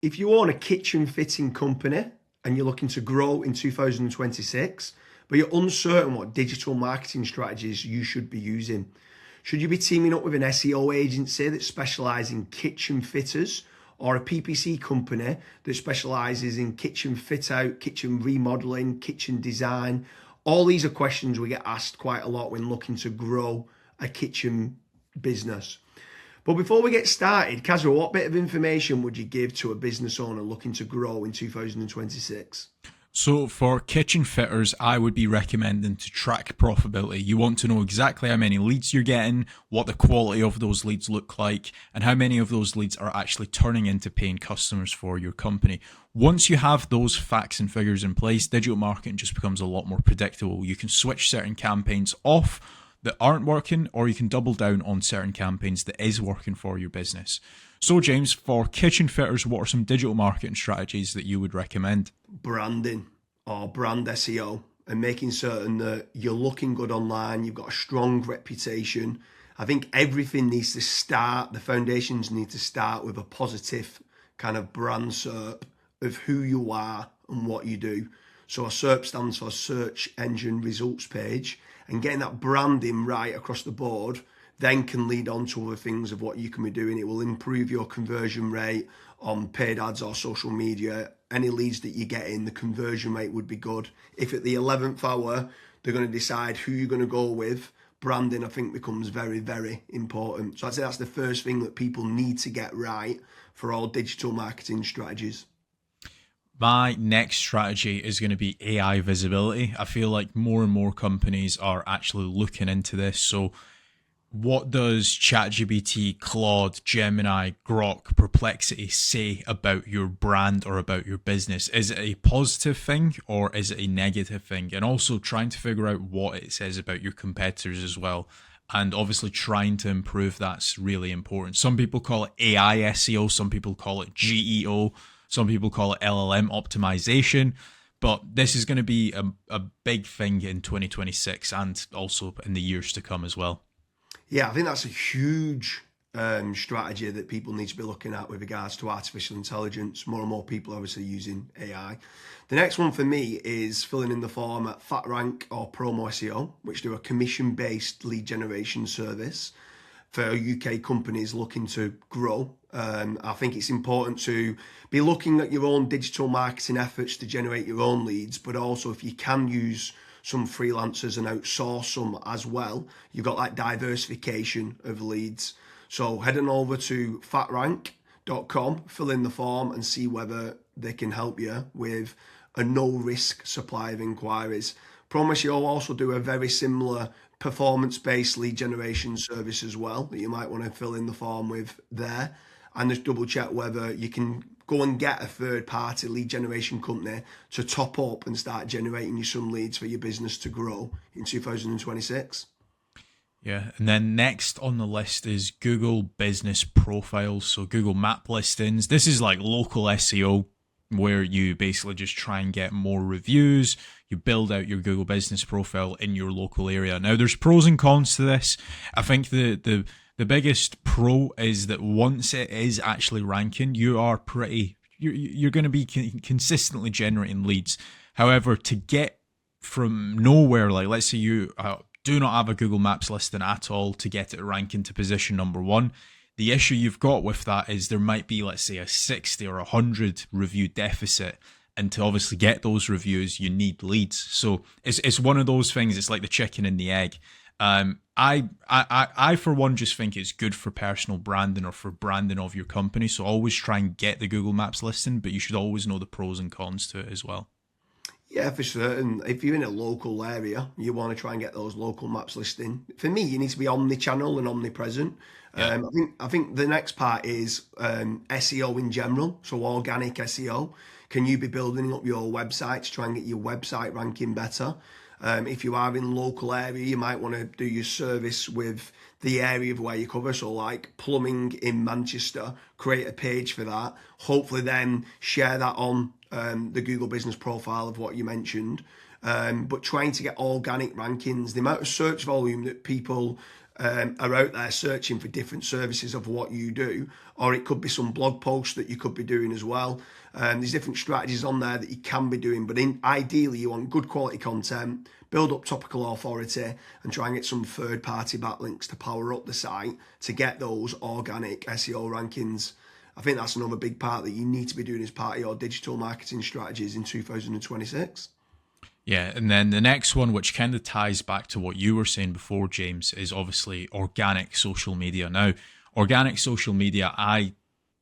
If you own a kitchen fitting company and you're looking to grow in 2026, but you're uncertain what digital marketing strategies you should be using, should you be teaming up with an SEO agency that specializes in kitchen fitters or a PPC company that specializes in kitchen fit out, kitchen remodeling, kitchen design? All these are questions we get asked quite a lot when looking to grow a kitchen business. But before we get started, Kasra, what bit of information would you give to a business owner looking to grow in 2026? So for kitchen fitters, I would be recommending to track profitability. You want to know exactly how many leads you're getting, what the quality of those leads look like, and how many of those leads are actually turning into paying customers for your company. Once you have those facts and figures in place, digital marketing just becomes a lot more predictable. You can switch certain campaigns off that aren't working, or you can double down on certain campaigns that is working for your business. So James, for kitchen fitters, what are some digital marketing strategies that you would recommend? Branding or brand SEO and making certain that you're looking good online, you've got a strong reputation. I think everything needs to start, the foundations need to start with a positive kind of brand SERP of who you are and what you do. So a SERP stands for search engine results page, and getting that branding right across the board then can lead on to other things of what you can be doing. It will improve your conversion rate on paid ads or social media. Any leads that you get in, the conversion rate would be good. If at the 11th hour, they're going to decide who you're going to go with, branding, I think, becomes very, very important. So I'd say that's the first thing that people need to get right for all digital marketing strategies. My next strategy is going to be AI visibility. I feel like more and more companies are actually looking into this. So what does ChatGPT, Claude, Gemini, Grok, Perplexity say about your brand or about your business? Is it a positive thing or is it a negative thing? And also trying to figure out what it says about your competitors as well. And obviously trying to improve that's really important. Some people call it AI SEO, some people call it GEO, some people call it LLM optimization. But this is going to be a big thing in 2026 and also in the years to come as well. Yeah, I think that's a huge strategy that people need to be looking at with regards to artificial intelligence. More and more people are obviously using AI. The next one for me is filling in the form at FatRank or Promo SEO, which do a commission-based lead generation service for UK companies looking to grow. I think it's important to be looking at your own digital marketing efforts to generate your own leads, but also if you can use some freelancers and outsource some as well, you've got that diversification of leads. So head on over to fatrank.com, fill in the form and see whether they can help you with a no risk supply of inquiries. Promise you'll also do a very similar performance-based lead generation service as well that you might want to fill in the form with there, and just double check whether you can go and get a third-party lead generation company to top up and start generating you some leads for your business to grow in 2026. Yeah, and then next on the list is Google Business Profiles, so Google Map listings. This is like local SEO where you basically just try and get more reviews. You build out your Google Business Profile in your local area. Now, there's pros and cons to this. I think the biggest pro is that once it is actually ranking, you're going to be consistently generating leads. However, to get from nowhere, like let's say you do not have a Google Maps listing at all, to get it ranking to position number one, the issue you've got with that is there might be, let's say, a 60 or 100 review deficit. And to obviously get those reviews, you need leads. So it's one of those things. It's like the chicken and the egg. I for one just think it's good for personal branding or for branding of your company. So always try and get the Google Maps listing, but you should always know the pros and cons to it as well. Yeah, for certain. If you're in a local area, you want to try and get those local maps listing. For me, you need to be omni-channel and omnipresent. Yeah. I think the next part is SEO in general, so organic SEO. Can you be building up your website to try and get your website ranking better? If you are in local area, you might want to do your service with the area of where you cover. So like plumbing in Manchester, create a page for that. Hopefully then share that on the Google business profile of what you mentioned. But trying to get organic rankings, the amount of search volume that people are out there searching for different services of what you do, or it could be some blog posts that you could be doing as well. There's different strategies on there that you can be doing, but ideally you want good quality content, build up topical authority, and try and get some third-party backlinks to power up the site to get those organic SEO rankings. I think that's another big part that you need to be doing as part of your digital marketing strategies in 2026. Yeah, and then the next one, which kind of ties back to what you were saying before, James, is obviously organic social media. Now, organic social media, I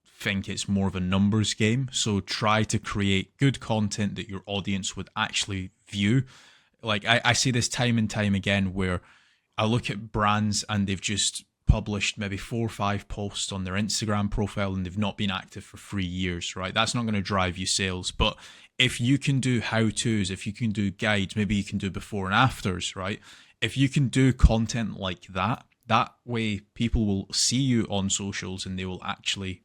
think it's more of a numbers game. So try to create good content that your audience would actually view. Like I see this time and time again where I look at brands and they've just published maybe 4 or 5 posts on their Instagram profile and they've not been active for 3 years, right? That's not going to drive you sales. But if you can do how-tos, if you can do guides, maybe you can do before and afters, right? If you can do content like that, that way people will see you on socials and they will actually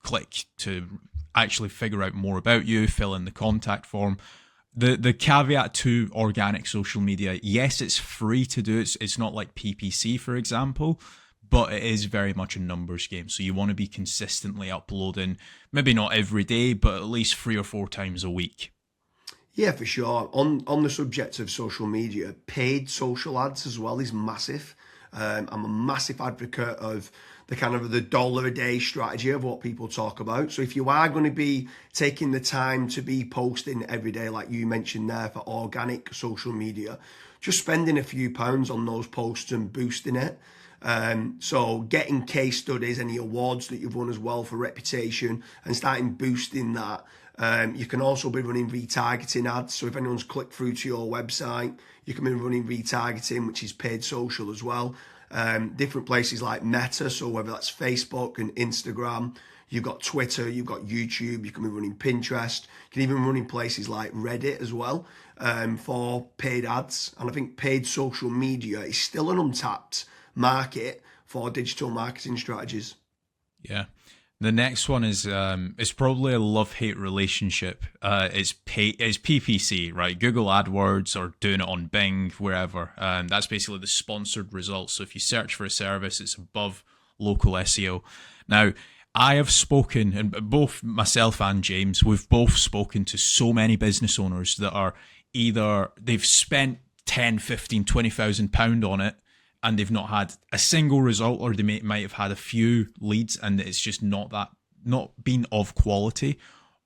click to actually figure out more about you, fill in the contact form. The caveat to organic social media, yes, it's free to do. It's not like PPC, for example, but it is very much a numbers game. So you want to be consistently uploading, maybe not every day, but at least 3 or 4 times a week. Yeah, for sure. On the subject of social media, paid social ads as well is massive. I'm a massive advocate of the kind of the dollar a day strategy of what people talk about. So if you are going to be taking the time to be posting every day, like you mentioned there for organic social media, just spending a few pounds on those posts and boosting it. So getting case studies, any awards that you've won as well for reputation, and starting boosting that. You can also be running retargeting ads. So if anyone's clicked through to your website, you can be running retargeting, which is paid social as well. Different places like Meta, so whether that's Facebook and Instagram, you've got Twitter, you've got YouTube, you can be running Pinterest, you can even run in places like Reddit as well for paid ads. And I think paid social media is still an untapped market for digital marketing strategies. Yeah. The next one is it's probably a love-hate relationship. It's PPC, right? Google AdWords or doing it on Bing, wherever. That's basically the sponsored results. So if you search for a service, it's above local SEO. Now, I have spoken, and both myself and James, we've both spoken to so many business owners that are either they've spent 10, 15, 20,000 pound on it, and they've not had a single result, or they might have had a few leads and it's just not been of quality.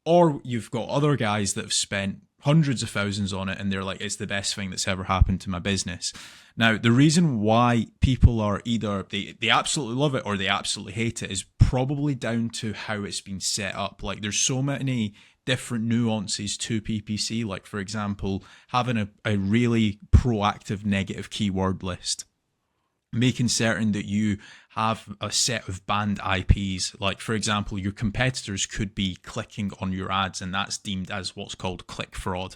Or you've got other guys that have spent hundreds of thousands on it and they're like, it's the best thing that's ever happened to my business. Now, the reason why people are either they absolutely love it or they absolutely hate it is probably down to how it's been set up. Like there's so many different nuances to PPC, like for example, having a really proactive negative keyword list, making certain that you have a set of banned IPs. Like, for example, your competitors could be clicking on your ads, and that's deemed as what's called click fraud.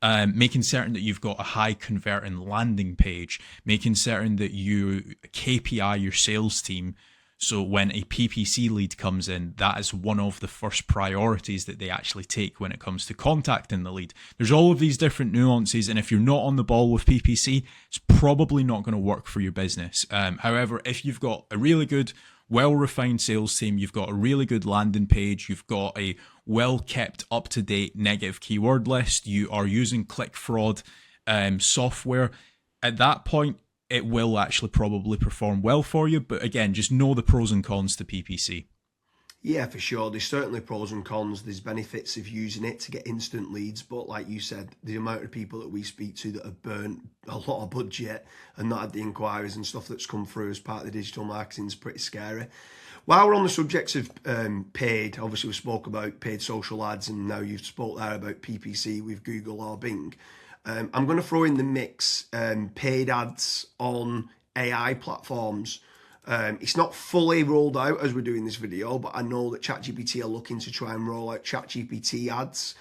Making certain that you've got a high converting landing page, making certain that you KPI your sales team. So when a PPC lead comes in, that is one of the first priorities that they actually take when it comes to contacting the lead. There's all of these different nuances, and if you're not on the ball with PPC, it's probably not going to work for your business. However, if you've got a really good, well-refined sales team, you've got a really good landing page, you've got a well-kept, up-to-date negative keyword list, you are using click fraud software, at that point, it will actually probably perform well for you. But again, just know the pros and cons to PPC. Yeah, for sure. There's certainly pros and cons. There's benefits of using it to get instant leads. But like you said, the amount of people that we speak to that have burnt a lot of budget and not had the inquiries and stuff that's come through as part of the digital marketing is pretty scary. While we're on the subject of paid, obviously we spoke about paid social ads, and now you've spoke there about PPC with Google or Bing. I'm going to throw in the mix paid ads on AI platforms. It's not fully rolled out as we're doing this video, but I know that ChatGPT are looking to try and roll out ChatGPT ads.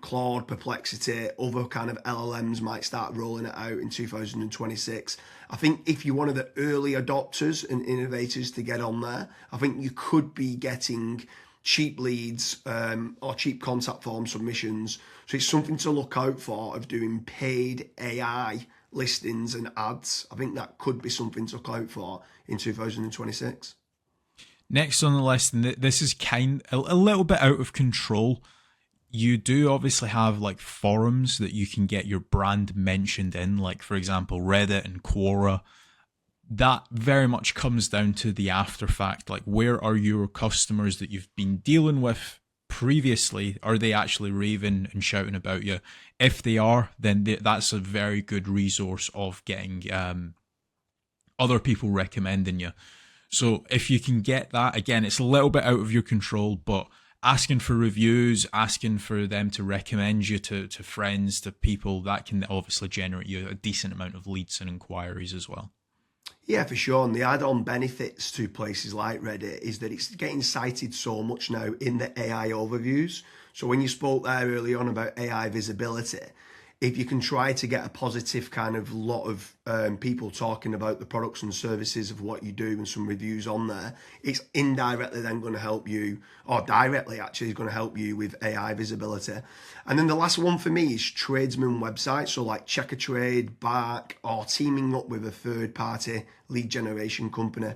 Claude, Perplexity, other kind of LLMs might start rolling it out in 2026. I think if you're one of the early adopters and innovators to get on there, I think you could be getting cheap leads or cheap contact form submissions. So it's something to look out for of doing paid AI listings and ads. I think that could be something to look out for in 2026. Next on the list, and this is a little bit out of control. You do obviously have like forums that you can get your brand mentioned in, like for example, Reddit and Quora. That very much comes down to the after fact. Like, where are your customers that you've been dealing with previously? Are they actually raving and shouting about you? If they are, then that's a very good resource of getting other people recommending you. So if you can get that, again, it's a little bit out of your control, but asking for reviews, asking for them to recommend you to friends, to people, that can obviously generate you a decent amount of leads and inquiries as well. Yeah, for sure. And the add-on benefits to places like Reddit is that it's getting cited so much now in the AI overviews. So when you spoke there early on about AI visibility, if you can try to get a positive kind of lot of people talking about the products and services of what you do and some reviews on there, it's indirectly then going to help you, or directly actually is going to help you with AI visibility. And then the last one for me is tradesman websites, so like Check a Trade, Bark, or teaming up with a third party lead generation company.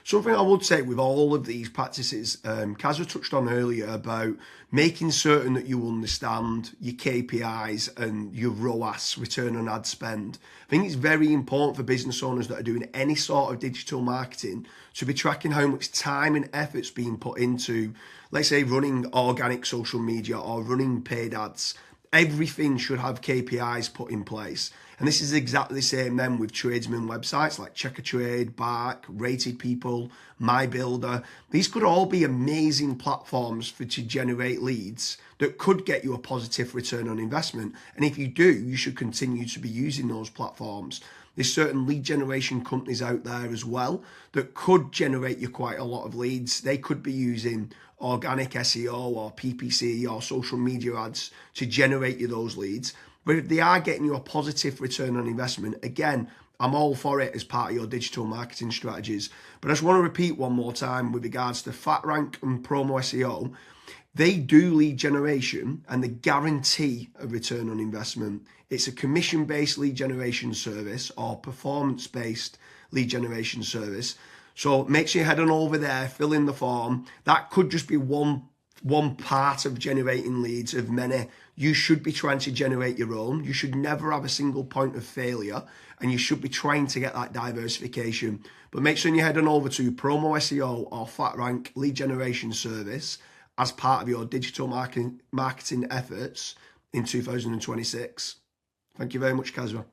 Something I would say with all of these practices, Kasra touched on earlier about making certain that you understand your KPIs and your ROAS, return on ad spend. I think it's very important for business owners that are doing any sort of digital marketing to be tracking how much time and effort's being put into, let's say, running organic social media or running paid ads. Everything should have KPIs put in place. And this is exactly the same then with tradesman websites like Check a Trade, Bark, Rated People, My Builder. These could all be amazing platforms to generate leads that could get you a positive return on investment. And if you do, you should continue to be using those platforms. There's certain lead generation companies out there as well that could generate you quite a lot of leads. They could be using organic SEO or PPC or social media ads to generate you those leads. But if they are getting you a positive return on investment, again, I'm all for it as part of your digital marketing strategies. But I just want to repeat one more time with regards to FatRank and Promo SEO. They do lead generation and they guarantee a return on investment. It's a commission-based lead generation service or performance-based lead generation service. So make sure you head on over there, fill in the form. That could just be one part of generating leads of many. You should be trying to generate your own. You should never have a single point of failure, and you should be trying to get that diversification. But make sure you head on over to Promo SEO or FatRank lead generation service as part of your digital marketing efforts in 2026. Thank you very much, Kasra.